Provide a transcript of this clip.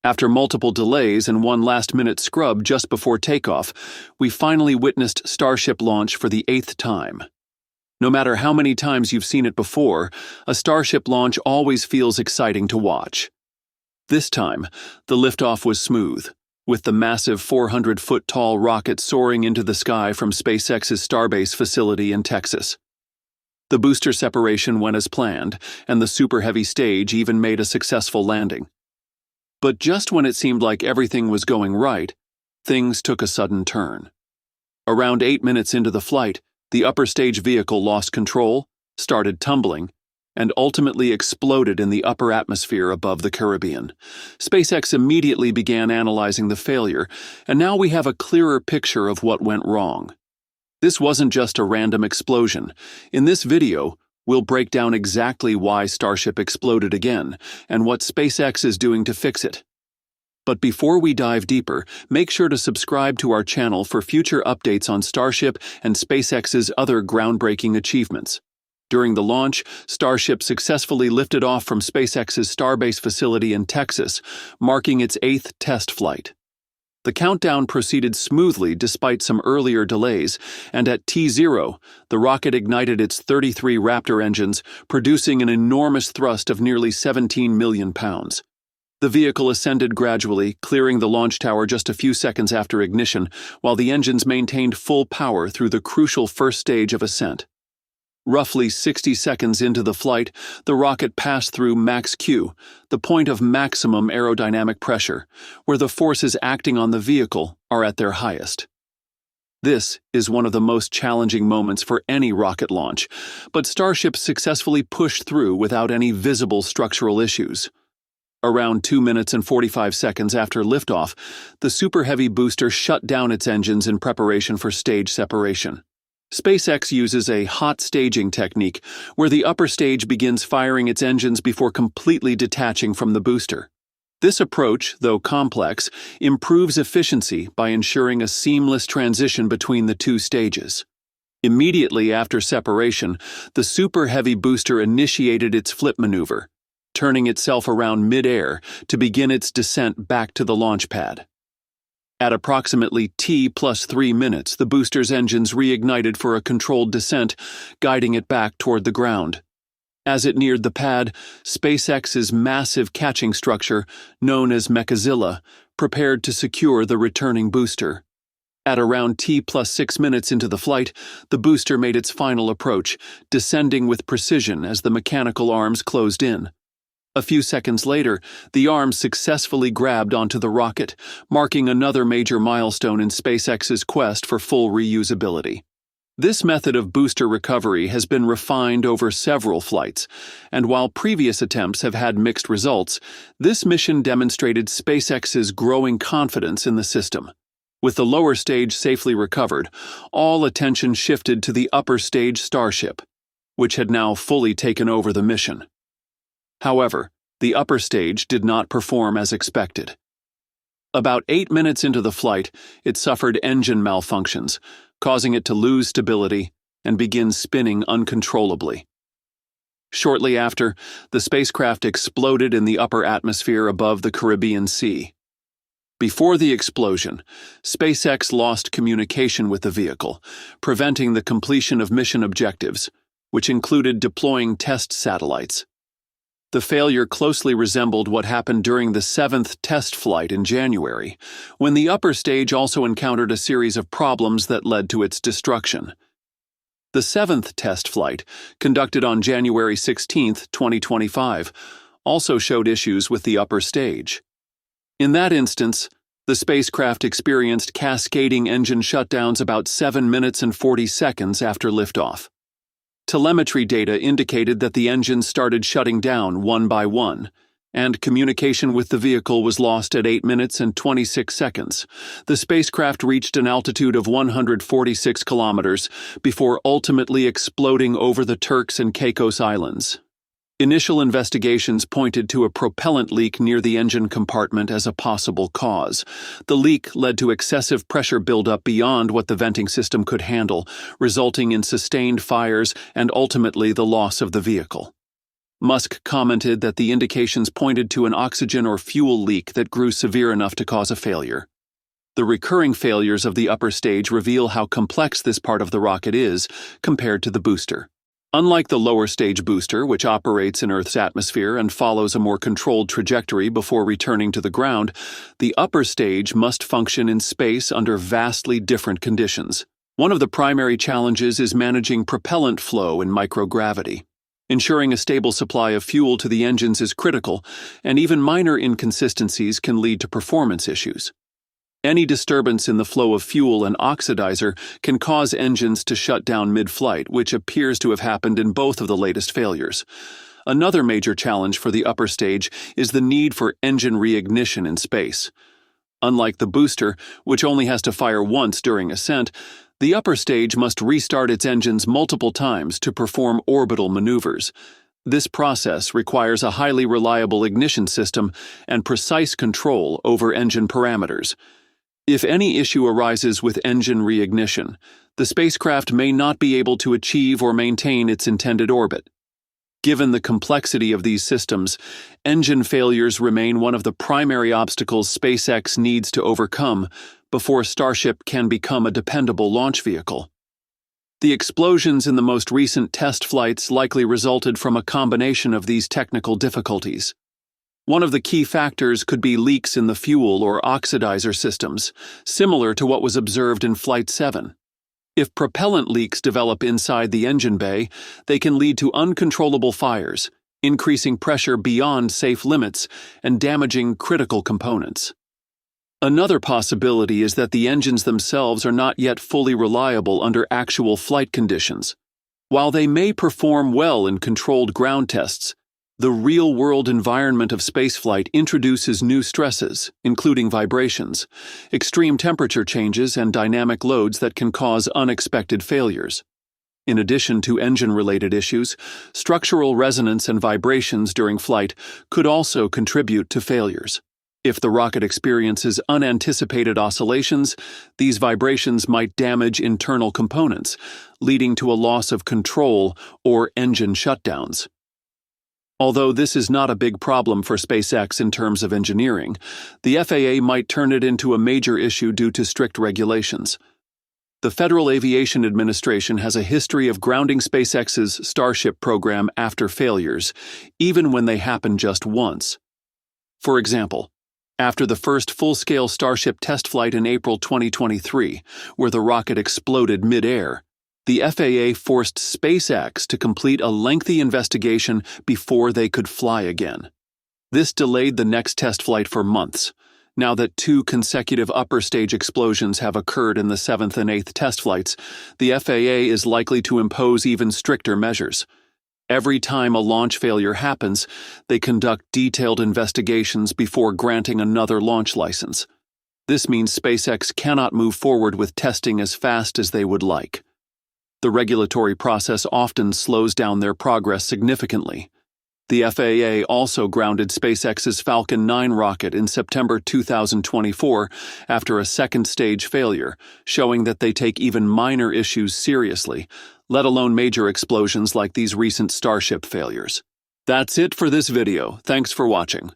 After multiple delays and one last-minute scrub just before takeoff, we finally witnessed Starship launch for the 8th time. No matter how many times you've seen it before, a Starship launch always feels exciting to watch. This time, the liftoff was smooth, with the massive 400-foot-tall rocket soaring into the sky from SpaceX's Starbase facility in Texas. The booster separation went as planned, and the super heavy stage even made a successful landing. But just when it seemed like everything was going right, things took a sudden turn. Around 8 minutes into the flight, the upper stage vehicle lost control, started tumbling, and ultimately exploded in the upper atmosphere above the Caribbean. SpaceX immediately began analyzing the failure, and now we have a clearer picture of what went wrong. This wasn't just a random explosion. In this video, we'll break down exactly why Starship exploded again and what SpaceX is doing to fix it. But before we dive deeper, make sure to subscribe to our channel for future updates on Starship and SpaceX's other groundbreaking achievements. During the launch, Starship successfully lifted off from SpaceX's Starbase facility in Texas, marking its 8th test flight. The countdown proceeded smoothly despite some earlier delays, and at T0, the rocket ignited its 33 Raptor engines, producing an enormous thrust of nearly 17 million pounds. The vehicle ascended gradually, clearing the launch tower just a few seconds after ignition, while the engines maintained full power through the crucial first stage of ascent. Roughly 60 seconds into the flight, the rocket passed through max Q, the point of maximum aerodynamic pressure, where the forces acting on the vehicle are at their highest. This is one of the most challenging moments for any rocket launch, but Starship successfully pushed through without any visible structural issues. Around 2 minutes and 45 seconds after liftoff, the Super Heavy booster shut down its engines in preparation for stage separation. SpaceX uses a hot staging technique where the upper stage begins firing its engines before completely detaching from the booster. This approach, though complex, improves efficiency by ensuring a seamless transition between the two stages. Immediately after separation, the Super Heavy booster initiated its flip maneuver, turning itself around mid-air to begin its descent back to the launch pad. At approximately T+3 minutes, the booster's engines reignited for a controlled descent, guiding it back toward the ground. As it neared the pad, SpaceX's massive catching structure, known as Mechazilla, prepared to secure the returning booster. At around T+6 minutes into the flight, the booster made its final approach, descending with precision as the mechanical arms closed in. A few seconds later, the arms successfully grabbed onto the rocket, marking another major milestone in SpaceX's quest for full reusability. This method of booster recovery has been refined over several flights, and while previous attempts have had mixed results, this mission demonstrated SpaceX's growing confidence in the system. With the lower stage safely recovered, all attention shifted to the upper stage Starship, which had now fully taken over the mission. However, the upper stage did not perform as expected. About 8 minutes into the flight, it suffered engine malfunctions, causing it to lose stability and begin spinning uncontrollably. Shortly after, the spacecraft exploded in the upper atmosphere above the Caribbean Sea. Before the explosion, SpaceX lost communication with the vehicle, preventing the completion of mission objectives, which included deploying test satellites. The failure closely resembled what happened during the 7th test flight in January, when the upper stage also encountered a series of problems that led to its destruction. The 7th test flight, conducted on January 16, 2025, also showed issues with the upper stage. In that instance, the spacecraft experienced cascading engine shutdowns about 7 minutes and 40 seconds after liftoff. Telemetry data indicated that the engines started shutting down one by one, and communication with the vehicle was lost at 8 minutes and 26 seconds. The spacecraft reached an altitude of 146 kilometers before ultimately exploding over the Turks and Caicos Islands. Initial investigations pointed to a propellant leak near the engine compartment as a possible cause. The leak led to excessive pressure buildup beyond what the venting system could handle, resulting in sustained fires and ultimately the loss of the vehicle. Musk commented that the indications pointed to an oxygen or fuel leak that grew severe enough to cause a failure. The recurring failures of the upper stage reveal how complex this part of the rocket is compared to the booster. Unlike the lower stage booster, which operates in Earth's atmosphere and follows a more controlled trajectory before returning to the ground, the upper stage must function in space under vastly different conditions. One of the primary challenges is managing propellant flow in microgravity. Ensuring a stable supply of fuel to the engines is critical, and even minor inconsistencies can lead to performance issues. Any disturbance in the flow of fuel and oxidizer can cause engines to shut down mid-flight, which appears to have happened in both of the latest failures. Another major challenge for the upper stage is the need for engine reignition in space. Unlike the booster, which only has to fire once during ascent, the upper stage must restart its engines multiple times to perform orbital maneuvers. This process requires a highly reliable ignition system and precise control over engine parameters. If any issue arises with engine reignition, the spacecraft may not be able to achieve or maintain its intended orbit. Given the complexity of these systems, engine failures remain one of the primary obstacles SpaceX needs to overcome before Starship can become a dependable launch vehicle. The explosions in the most recent test flights likely resulted from a combination of these technical difficulties. One of the key factors could be leaks in the fuel or oxidizer systems, similar to what was observed in Flight 7. If propellant leaks develop inside the engine bay, they can lead to uncontrollable fires, increasing pressure beyond safe limits and damaging critical components. Another possibility is that the engines themselves are not yet fully reliable under actual flight conditions. While they may perform well in controlled ground tests, the real-world environment of spaceflight introduces new stresses, including vibrations, extreme temperature changes, and dynamic loads that can cause unexpected failures. In addition to engine-related issues, structural resonance and vibrations during flight could also contribute to failures. If the rocket experiences unanticipated oscillations, these vibrations might damage internal components, leading to a loss of control or engine shutdowns. Although this is not a big problem for SpaceX in terms of engineering, the FAA might turn it into a major issue due to strict regulations. The Federal Aviation Administration has a history of grounding SpaceX's Starship program after failures, even when they happen just once. For example, after the first full-scale Starship test flight in April 2023, where the rocket exploded mid-air, the FAA forced SpaceX to complete a lengthy investigation before they could fly again. This delayed the next test flight for months. Now that 2 consecutive upper stage explosions have occurred in the 7th and 8th test flights, the FAA is likely to impose even stricter measures. Every time a launch failure happens, they conduct detailed investigations before granting another launch license. This means SpaceX cannot move forward with testing as fast as they would like. The regulatory process often slows down their progress significantly. The FAA also grounded SpaceX's Falcon 9 rocket in September 2024 after a second-stage failure, showing that they take even minor issues seriously, let alone major explosions like these recent Starship failures. That's it for this video. Thanks for watching.